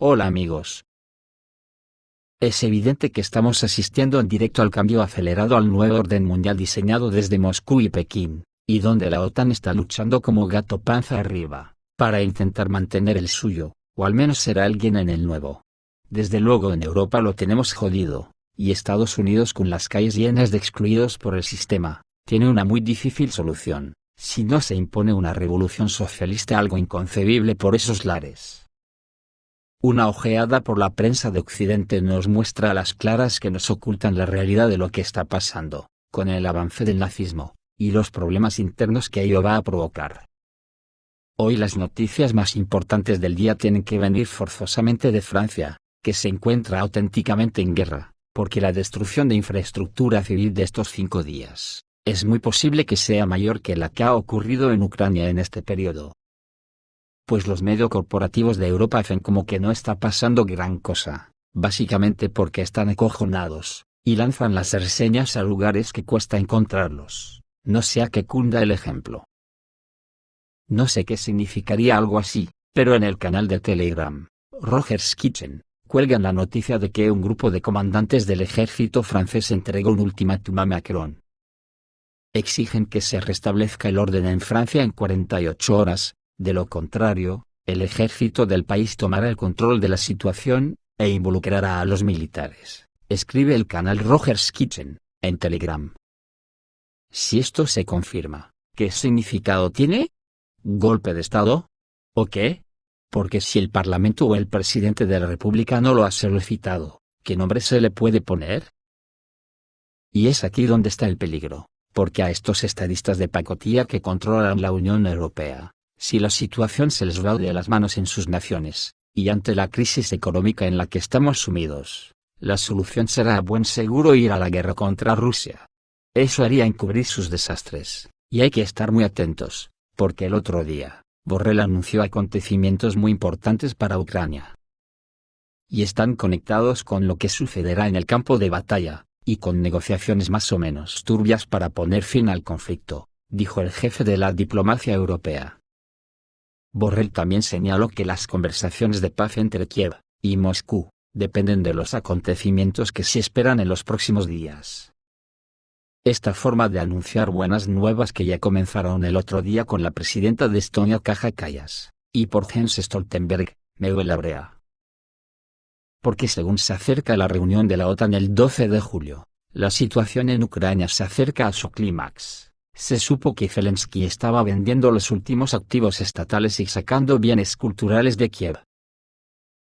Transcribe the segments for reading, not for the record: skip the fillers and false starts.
Hola amigos. Es evidente que estamos asistiendo en directo al cambio acelerado al nuevo orden mundial diseñado desde Moscú y Pekín, y donde la OTAN está luchando como gato panza arriba, para intentar mantener el suyo, o al menos ser alguien en el nuevo. Desde luego en Europa lo tenemos jodido, y Estados Unidos con las calles llenas de excluidos por el sistema, tiene una muy difícil solución, si no se impone una revolución socialista, algo inconcebible por esos lares. Una ojeada por la prensa de Occidente nos muestra a las claras que nos ocultan la realidad de lo que está pasando, con el avance del nazismo, y los problemas internos que ello va a provocar. Hoy las noticias más importantes del día tienen que venir forzosamente de Francia, que se encuentra auténticamente en guerra, porque la destrucción de infraestructura civil de estos 5 días, es muy posible que sea mayor que la que ha ocurrido en Ucrania en este periodo. Pues los medios corporativos de Europa hacen como que no está pasando gran cosa, básicamente porque están acojonados, y lanzan las reseñas a lugares que cuesta encontrarlos, no sea que cunda el ejemplo. No sé qué significaría algo así, pero en el canal de Telegram, Roger's Kitchen, cuelgan la noticia de que un grupo de comandantes del ejército francés entregó un ultimátum a Macron. Exigen que se restablezca el orden en Francia en 48 horas, de lo contrario, el ejército del país tomará el control de la situación, e involucrará a los militares, escribe el canal Roger's Kitchen, en Telegram. Si esto se confirma, ¿qué significado tiene? ¿Golpe de Estado? ¿O qué? Porque si el Parlamento o el presidente de la República no lo ha solicitado, ¿qué nombre se le puede poner? Y es aquí donde está el peligro, porque a estos estadistas de pacotilla que controlan la Unión Europea, si la situación se les va de las manos en sus naciones, y ante la crisis económica en la que estamos sumidos, la solución será a buen seguro ir a la guerra contra Rusia. Eso haría encubrir sus desastres, y hay que estar muy atentos, porque el otro día, Borrell anunció acontecimientos muy importantes para Ucrania. Y están conectados con lo que sucederá en el campo de batalla, y con negociaciones más o menos turbias para poner fin al conflicto, dijo el jefe de la diplomacia europea. Borrell también señaló que las conversaciones de paz entre Kiev y Moscú dependen de los acontecimientos que se esperan en los próximos días. Esta forma de anunciar buenas nuevas, que ya comenzaron el otro día con la presidenta de Estonia Kaja Kallas, y por Jens Stoltenberg, me huele a brea. Porque según se acerca la reunión de la OTAN el 12 de julio, la situación en Ucrania se acerca a su clímax. Se supo que Zelensky estaba vendiendo los últimos activos estatales y sacando bienes culturales de Kiev.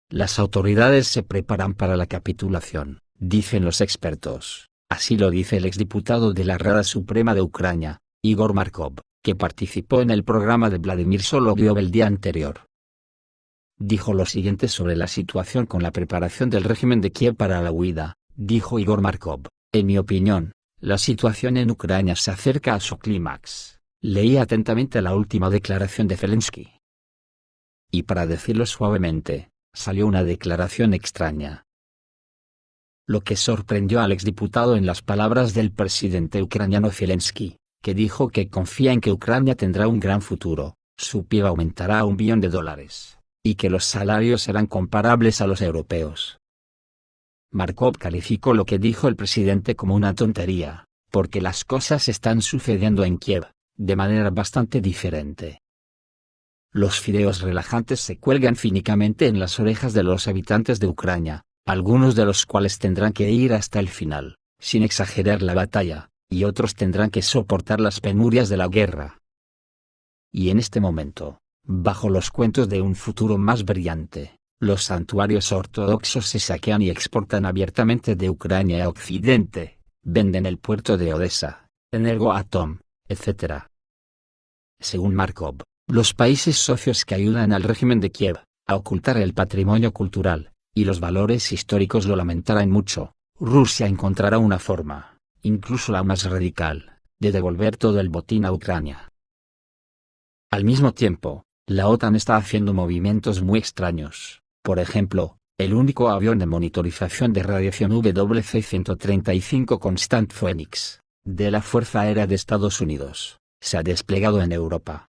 Las autoridades se preparan para la capitulación, dicen los expertos. Así lo dice el exdiputado de la Rada Suprema de Ucrania, Igor Markov, que participó en el programa de Vladimir Solovyov el día anterior. Dijo lo siguiente sobre la situación con la preparación del régimen de Kiev para la huida, dijo Igor Markov: en mi opinión, la situación en Ucrania se acerca a su clímax. Leí atentamente la última declaración de Zelensky. Y para decirlo suavemente, salió una declaración extraña. Lo que sorprendió al exdiputado en las palabras del presidente ucraniano Zelensky, que dijo que confía en que Ucrania tendrá un gran futuro, su PIB aumentará a $1 billón, y que los salarios serán comparables a los europeos. Markov calificó lo que dijo el presidente como una tontería, porque las cosas están sucediendo en Kiev, de manera bastante diferente. Los fideos relajantes se cuelgan cínicamente en las orejas de los habitantes de Ucrania, algunos de los cuales tendrán que ir hasta el final, sin exagerar la batalla, y otros tendrán que soportar las penurias de la guerra. Y en este momento, bajo los cuentos de un futuro más brillante, los santuarios ortodoxos se saquean y exportan abiertamente de Ucrania a Occidente, venden el puerto de Odessa, Energoatom, etc. Según Markov, los países socios que ayudan al régimen de Kiev a ocultar el patrimonio cultural y los valores históricos lo lamentarán mucho. Rusia encontrará una forma, incluso la más radical, de devolver todo el botín a Ucrania. Al mismo tiempo, la OTAN está haciendo movimientos muy extraños. Por ejemplo, el único avión de monitorización de radiación WC-135 Constant Phoenix, de la Fuerza Aérea de Estados Unidos, se ha desplegado en Europa.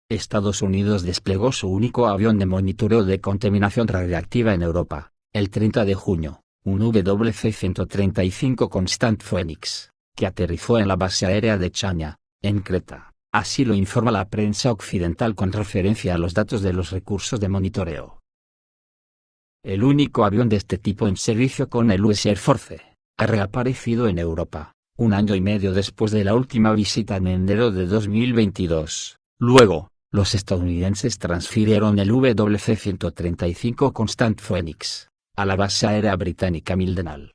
Estados Unidos desplegó su único avión de monitoreo de contaminación radiactiva en Europa, el 30 de junio, un WC-135 Constant Phoenix, que aterrizó en la base aérea de Chania, en Creta. Así lo informa la prensa occidental con referencia a los datos de los recursos de monitoreo. El único avión de este tipo en servicio con el US Air Force ha reaparecido en Europa, un año y medio después de la última visita en enero de 2022. Luego, los estadounidenses transfirieron el WC-135 Constant Phoenix a la base aérea británica Mildenhall.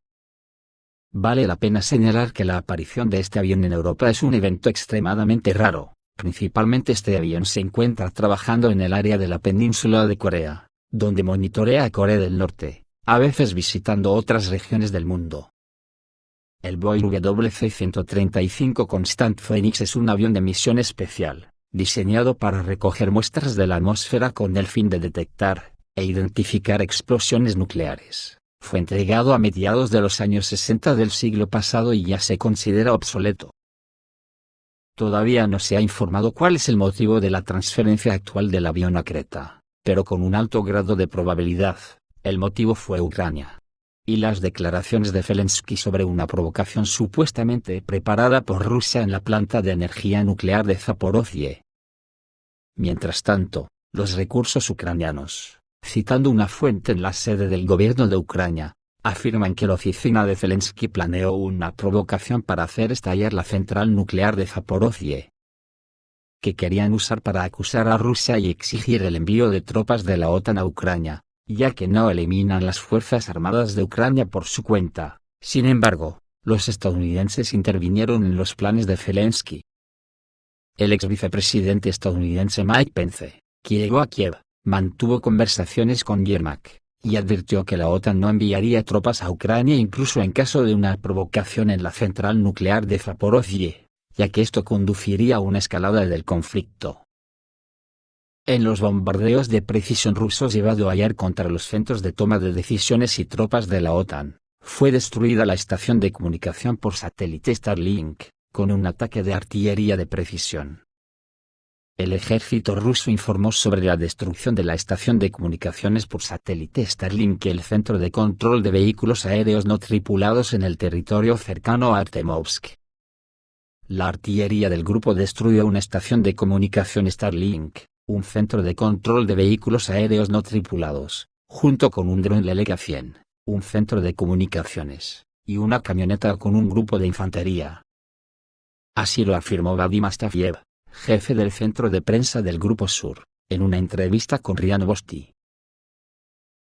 Vale la pena señalar que la aparición de este avión en Europa es un evento extremadamente raro. Principalmente este avión se encuentra trabajando en el área de la península de Corea, donde monitorea a Corea del Norte, a veces visitando otras regiones del mundo. El Boeing WC-135 Constant Phoenix es un avión de misión especial, diseñado para recoger muestras de la atmósfera con el fin de detectar e identificar explosiones nucleares. Fue entregado a mediados de los años 60 del siglo pasado y ya se considera obsoleto. Todavía no se ha informado cuál es el motivo de la transferencia actual del avión a Creta, pero con un alto grado de probabilidad, el motivo fue Ucrania. Y las declaraciones de Zelensky sobre una provocación supuestamente preparada por Rusia en la planta de energía nuclear de Zaporozhye. Mientras tanto, los recursos ucranianos, citando una fuente en la sede del gobierno de Ucrania, afirman que la oficina de Zelensky planeó una provocación para hacer estallar la central nuclear de Zaporozhye, que querían usar para acusar a Rusia y exigir el envío de tropas de la OTAN a Ucrania, ya que no eliminan las Fuerzas Armadas de Ucrania por su cuenta. Sin embargo, los estadounidenses intervinieron en los planes de Zelensky. El ex vicepresidente estadounidense Mike Pence, que llegó a Kiev, mantuvo conversaciones con Yermak, y advirtió que la OTAN no enviaría tropas a Ucrania incluso en caso de una provocación en la central nuclear de Zaporozhye, ya que esto conduciría a una escalada del conflicto. En los bombardeos de precisión rusos llevado ayer contra los centros de toma de decisiones y tropas de la OTAN, fue destruida la estación de comunicación por satélite Starlink, con un ataque de artillería de precisión. El ejército ruso informó sobre la destrucción de la estación de comunicaciones por satélite Starlink y el centro de control de vehículos aéreos no tripulados en el territorio cercano a Artemovsk. La artillería del grupo destruyó una estación de comunicación Starlink, un centro de control de vehículos aéreos no tripulados, junto con un dron Leleka-100, un centro de comunicaciones, y una camioneta con un grupo de infantería. Así lo afirmó Vadim Astafiev, jefe del centro de prensa del Grupo Sur, en una entrevista con RIA Novosti.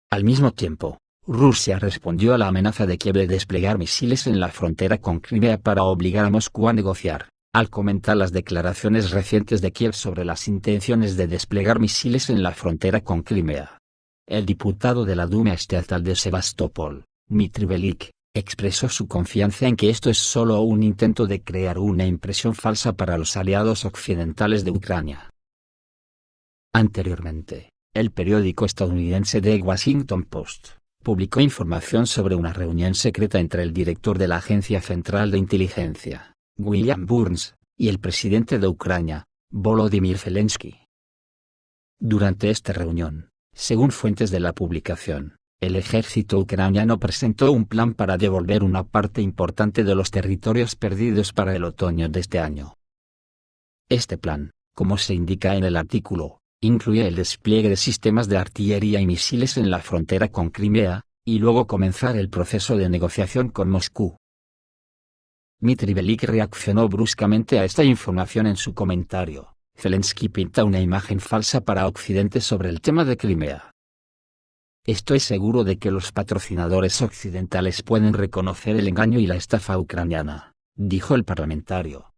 Al mismo tiempo, Rusia respondió a la amenaza de Kiev de desplegar misiles en la frontera con Crimea para obligar a Moscú a negociar, al comentar las declaraciones recientes de Kiev sobre las intenciones de desplegar misiles en la frontera con Crimea. El diputado de la Duma estatal de Sebastopol, Dmitry Velik, expresó su confianza en que esto es solo un intento de crear una impresión falsa para los aliados occidentales de Ucrania. Anteriormente, el periódico estadounidense The Washington Post publicó información sobre una reunión secreta entre el director de la Agencia Central de Inteligencia, William Burns, y el presidente de Ucrania, Volodymyr Zelensky. Durante esta reunión, según fuentes de la publicación, el ejército ucraniano presentó un plan para devolver una parte importante de los territorios perdidos para el otoño de este año. Este plan, como se indica en el artículo, incluye el despliegue de sistemas de artillería y misiles en la frontera con Crimea, y luego comenzar el proceso de negociación con Moscú. Dmitry Velik reaccionó bruscamente a esta información en su comentario. Zelensky pinta una imagen falsa para Occidente sobre el tema de Crimea. Estoy seguro de que los patrocinadores occidentales pueden reconocer el engaño y la estafa ucraniana, dijo el parlamentario.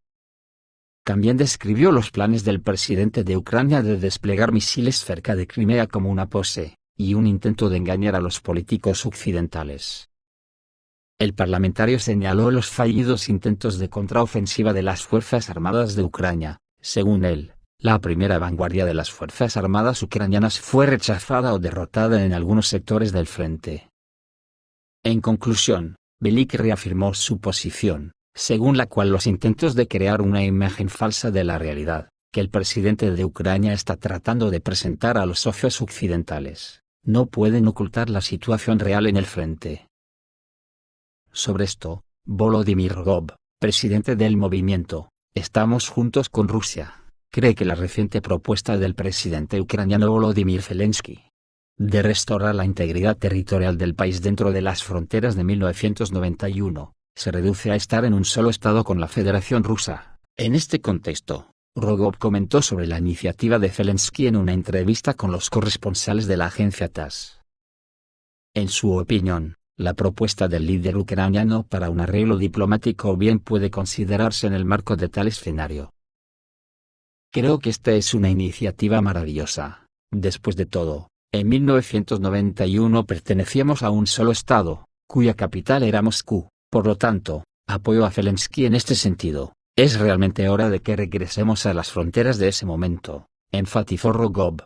También describió los planes del presidente de Ucrania de desplegar misiles cerca de Crimea como una pose, y un intento de engañar a los políticos occidentales. El parlamentario señaló los fallidos intentos de contraofensiva de las Fuerzas Armadas de Ucrania. Según él, la primera vanguardia de las Fuerzas Armadas ucranianas fue rechazada o derrotada en algunos sectores del frente. En conclusión, Velik reafirmó su posición, según la cual los intentos de crear una imagen falsa de la realidad, que el presidente de Ucrania está tratando de presentar a los socios occidentales, no pueden ocultar la situación real en el frente. Sobre esto, Volodymyr Rogov, presidente del movimiento Estamos Juntos con Rusia, cree que la reciente propuesta del presidente ucraniano Volodymyr Zelensky de restaurar la integridad territorial del país dentro de las fronteras de 1991, se reduce a estar en un solo estado con la Federación Rusa. En este contexto, Rogov comentó sobre la iniciativa de Zelensky en una entrevista con los corresponsales de la agencia TASS. En su opinión, la propuesta del líder ucraniano para un arreglo diplomático bien puede considerarse en el marco de tal escenario. Creo que esta es una iniciativa maravillosa. Después de todo, en 1991 pertenecíamos a un solo estado, cuya capital era Moscú, por lo tanto, apoyo a Zelensky en este sentido. Es realmente hora de que regresemos a las fronteras de ese momento, enfatizó Rogov.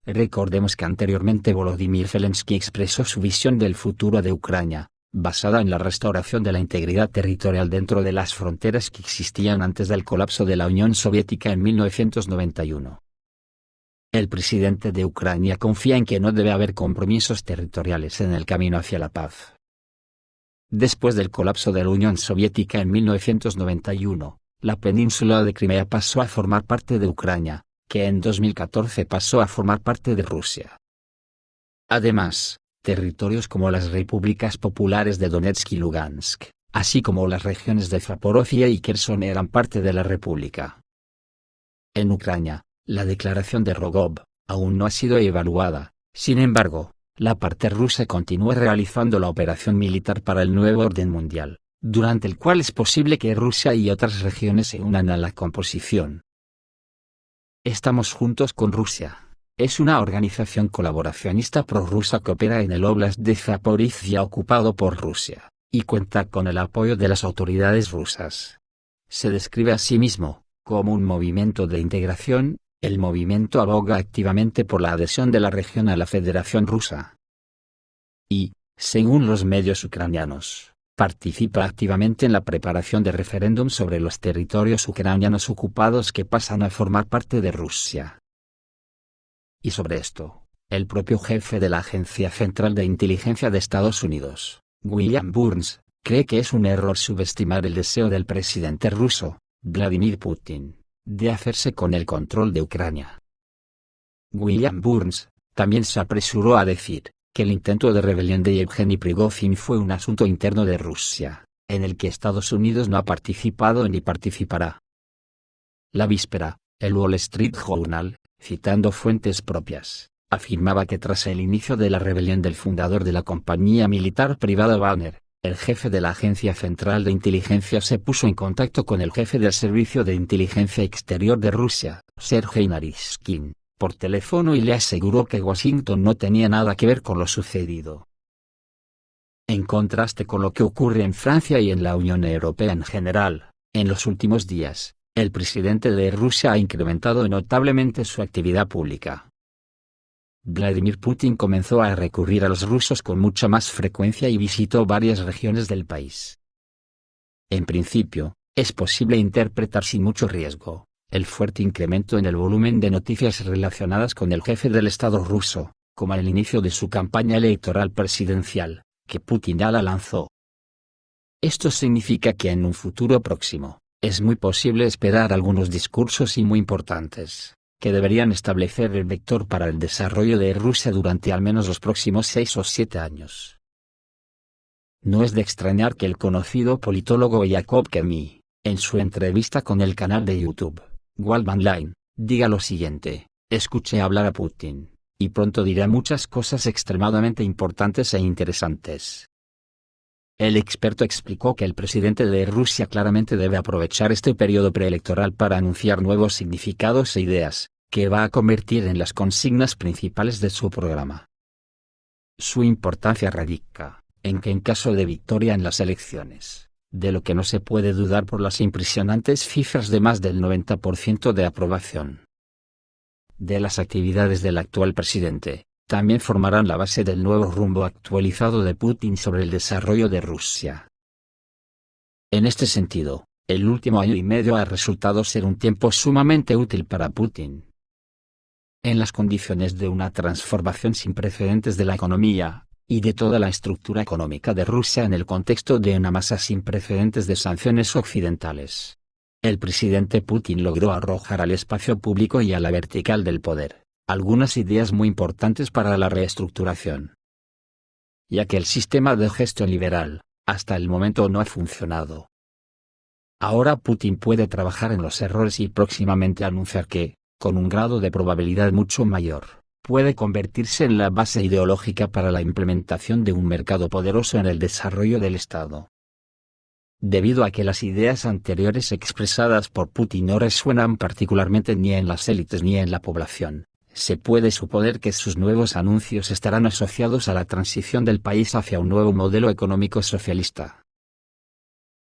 Recordemos que anteriormente Volodymyr Zelensky expresó su visión del futuro de Ucrania, basada en la restauración de la integridad territorial dentro de las fronteras que existían antes del colapso de la Unión Soviética en 1991. El presidente de Ucrania confía en que no debe haber compromisos territoriales en el camino hacia la paz. Después del colapso de la Unión Soviética en 1991, la península de Crimea pasó a formar parte de Ucrania, que en 2014 pasó a formar parte de Rusia. Además, territorios como las repúblicas populares de Donetsk y Lugansk, así como las regiones de Zaporozhia y Kherson eran parte de la república. En Ucrania, la declaración de Rogov aún no ha sido evaluada, sin embargo, la parte rusa continúa realizando la operación militar para el nuevo orden mundial, durante el cual es posible que Rusia y otras regiones se unan a la composición. Estamos Juntos con Rusia. Es una organización colaboracionista prorrusa que opera en el Oblast de Zaporizhia ocupado por Rusia, y cuenta con el apoyo de las autoridades rusas. Se describe a sí mismo como un movimiento de integración. El movimiento aboga activamente por la adhesión de la región a la Federación Rusa. Y, según los medios ucranianos, participa activamente en la preparación de referéndum sobre los territorios ucranianos ocupados que pasan a formar parte de Rusia. Y sobre esto, el propio jefe de la Agencia Central de Inteligencia de Estados Unidos, William Burns, cree que es un error subestimar el deseo del presidente ruso, Vladimir Putin, de hacerse con el control de Ucrania. William Burns también se apresuró a decir que el intento de rebelión de Yevgeny Prigozhin fue un asunto interno de Rusia, en el que Estados Unidos no ha participado ni participará. La víspera, el Wall Street Journal, citando fuentes propias, afirmaba que tras el inicio de la rebelión del fundador de la compañía militar privada Wagner, el jefe de la Agencia Central de Inteligencia se puso en contacto con el jefe del Servicio de Inteligencia Exterior de Rusia, Sergei Naryshkin, por teléfono y le aseguró que Washington no tenía nada que ver con lo sucedido. En contraste con lo que ocurre en Francia y en la Unión Europea en general, en los últimos días, el presidente de Rusia ha incrementado notablemente su actividad pública. Vladimir Putin comenzó a recurrir a los rusos con mucha más frecuencia y visitó varias regiones del país. En principio, es posible interpretar sin mucho riesgo el fuerte incremento en el volumen de noticias relacionadas con el jefe del Estado ruso, como al inicio de su campaña electoral presidencial, que Putin ya la lanzó. Esto significa que en un futuro próximo, es muy posible esperar algunos discursos muy importantes, que deberían establecer el vector para el desarrollo de Rusia durante al menos los próximos 6 o 7 años. No es de extrañar que el conocido politólogo Jacob Kemy, en su entrevista con el canal de YouTube, Wall Online, diga lo siguiente: escuché hablar a Putin, y pronto dirá muchas cosas extremadamente importantes e interesantes. El experto explicó que el presidente de Rusia claramente debe aprovechar este periodo preelectoral para anunciar nuevos significados e ideas, que va a convertir en las consignas principales de su programa. Su importancia radica en que en caso de victoria en las elecciones, de lo que no se puede dudar por las impresionantes cifras de más del 90% de aprobación de las actividades del actual presidente, también formarán la base del nuevo rumbo actualizado de Putin sobre el desarrollo de Rusia. En este sentido, El último año y medio ha resultado ser un tiempo sumamente útil para Putin. En las condiciones de una transformación sin precedentes de la economía, y de toda la estructura económica de Rusia en el contexto de una masa sin precedentes de sanciones occidentales, el presidente Putin logró arrojar al espacio público y a la vertical del poder algunas ideas muy importantes para la reestructuración. Ya que el sistema de gestión liberal, hasta el momento no ha funcionado. Ahora Putin puede trabajar en los errores y próximamente anunciar que, con un grado de probabilidad mucho mayor, puede convertirse en la base ideológica para la implementación de un mercado poderoso en el desarrollo del Estado. Debido a que las ideas anteriores expresadas por Putin no resuenan particularmente ni en las élites ni en la población, se puede suponer que sus nuevos anuncios estarán asociados a la transición del país hacia un nuevo modelo económico socialista.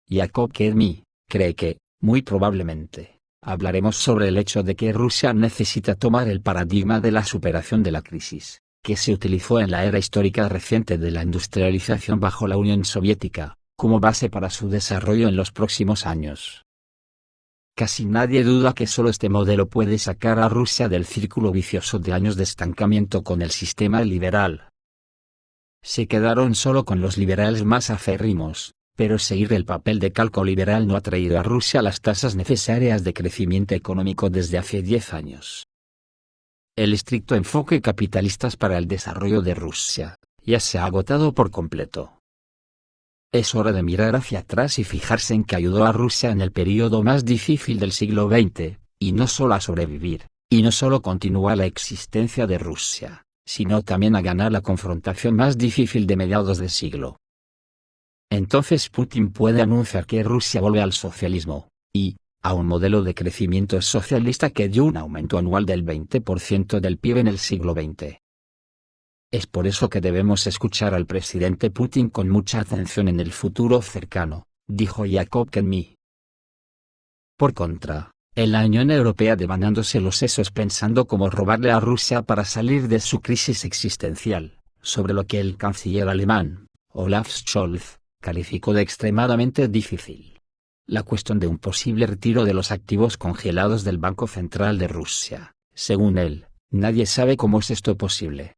Jacob Kedmi cree que, muy probablemente, hablaremos sobre el hecho de que Rusia necesita tomar el paradigma de la superación de la crisis, que se utilizó en la era histórica reciente de la industrialización bajo la Unión Soviética, como base para su desarrollo en los próximos años. Casi nadie duda que solo este modelo puede sacar a Rusia del círculo vicioso de años de estancamiento con el sistema liberal. Se quedaron solo con los liberales más aférrimos, pero seguir el papel de calco liberal no ha traído a Rusia las tasas necesarias de crecimiento económico desde hace 10 años. El estricto enfoque capitalista para el desarrollo de Rusia ya se ha agotado por completo. Es hora de mirar hacia atrás y fijarse en que ayudó a Rusia en el periodo más difícil del siglo XX, y no solo a sobrevivir, y no solo continúa la existencia de Rusia, sino también a ganar la confrontación más difícil de mediados de siglo. Entonces Putin puede anunciar que Rusia vuelve al socialismo, y a un modelo de crecimiento socialista que dio un aumento anual del 20% del PIB en el siglo XX. Es por eso que debemos escuchar al presidente Putin con mucha atención en el futuro cercano, dijo Jacob Kedmi. Por contra, en la Unión Europea devanándose los sesos pensando cómo robarle a Rusia para salir de su crisis existencial, sobre lo que el canciller alemán, Olaf Scholz, calificó de extremadamente difícil. La cuestión de un posible retiro de los activos congelados del Banco Central de Rusia. Según él, nadie sabe cómo es esto posible.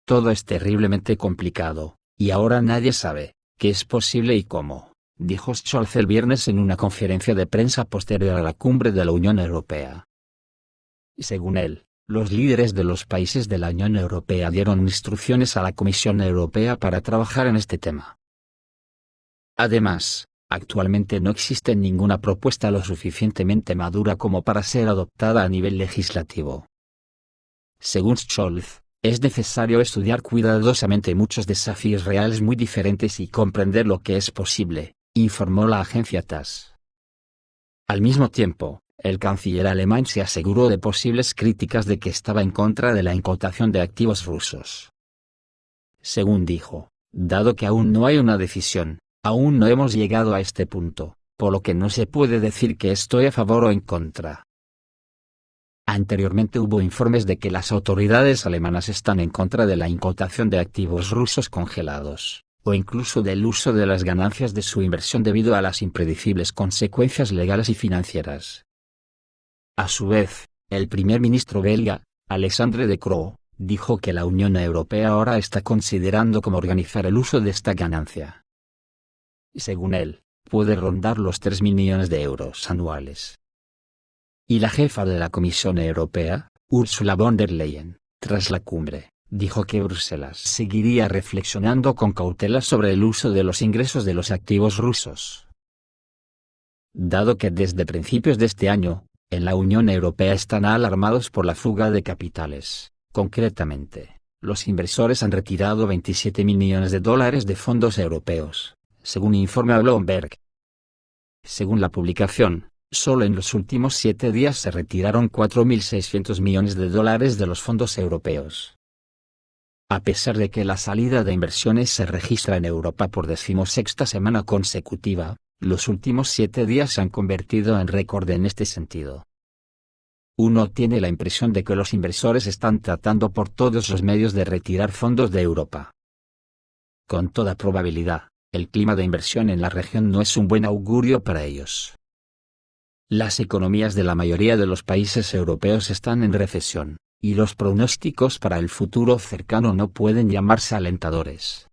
Todo es terriblemente complicado, y ahora nadie sabe qué es posible y cómo, dijo Scholz el viernes en una conferencia de prensa posterior a la cumbre de la Unión Europea. Según él, los líderes de los países de la Unión Europea dieron instrucciones a la Comisión Europea para trabajar en este tema. Además, actualmente no existe ninguna propuesta lo suficientemente madura como para ser adoptada a nivel legislativo. Según Scholz, es necesario estudiar cuidadosamente muchos desafíos reales muy diferentes y comprender lo que es posible, informó la agencia TASS. Al mismo tiempo, el canciller alemán se aseguró de posibles críticas de que estaba en contra de la incautación de activos rusos. Según dijo, dado que aún no hay una decisión, aún no hemos llegado a este punto, por lo que no se puede decir que estoy a favor o en contra. Anteriormente hubo informes de que las autoridades alemanas están en contra de la incautación de activos rusos congelados, o incluso del uso de las ganancias de su inversión debido a las impredecibles consecuencias legales y financieras. A su vez, el primer ministro belga, Alexandre De Croo, dijo que la Unión Europea ahora está considerando cómo organizar el uso de esta ganancia. Según él, puede rondar los 3.000 millones de euros anuales. Y la jefa de la Comisión Europea, Ursula von der Leyen, tras la cumbre, dijo que Bruselas seguiría reflexionando con cautela sobre el uso de los ingresos de los activos rusos. Dado que desde principios de este año, en la Unión Europea están alarmados por la fuga de capitales, concretamente, los inversores han retirado 27.000 millones de dólares de fondos europeos, según informe a Bloomberg. Según la publicación, solo en los últimos 7 días se retiraron 4.600 millones de dólares de los fondos europeos. A pesar de que la salida de inversiones se registra en Europa por 16ª semana consecutiva, los últimos 7 días se han convertido en récord en este sentido. Uno tiene la impresión de que los inversores están tratando por todos los medios de retirar fondos de Europa. Con toda probabilidad, el clima de inversión en la región no es un buen augurio para ellos. Las economías de la mayoría de los países europeos están en recesión, y los pronósticos para el futuro cercano no pueden llamarse alentadores.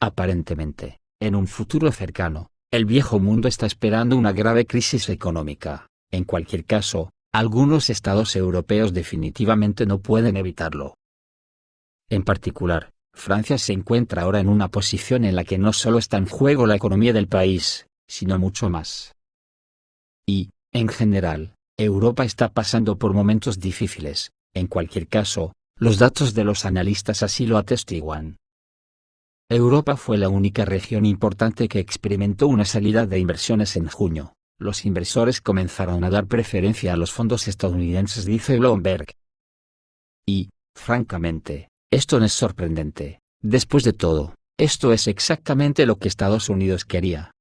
Aparentemente, en un futuro cercano, el viejo mundo está esperando una grave crisis económica. En cualquier caso, algunos estados europeos definitivamente no pueden evitarlo. En particular, Francia se encuentra ahora en una posición en la que no solo está en juego la economía del país, sino mucho más. Y, en general, Europa está pasando por momentos difíciles. En cualquier caso, los datos de los analistas así lo atestiguan. Europa fue la única región importante que experimentó una salida de inversiones en junio. Los inversores comenzaron a dar preferencia a los fondos estadounidenses, dice Bloomberg. Y, francamente, esto no es sorprendente. Después de todo, esto es exactamente lo que Estados Unidos quería.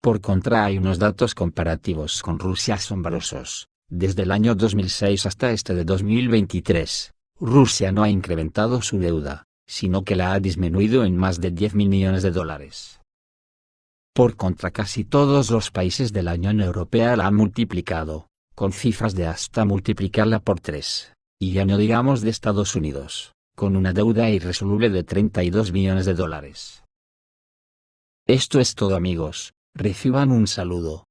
Por contra, hay unos datos comparativos con Rusia asombrosos. Desde el año 2006 hasta este de 2023, Rusia no ha incrementado su deuda, sino que la ha disminuido en más de 10.000 millones de dólares. Por contra, casi todos los países de la Unión Europea la han multiplicado, con cifras de hasta multiplicarla por 3, y ya no digamos de Estados Unidos, con una deuda irresoluble de 32 millones de dólares. Esto es todo, amigos. Reciban un saludo.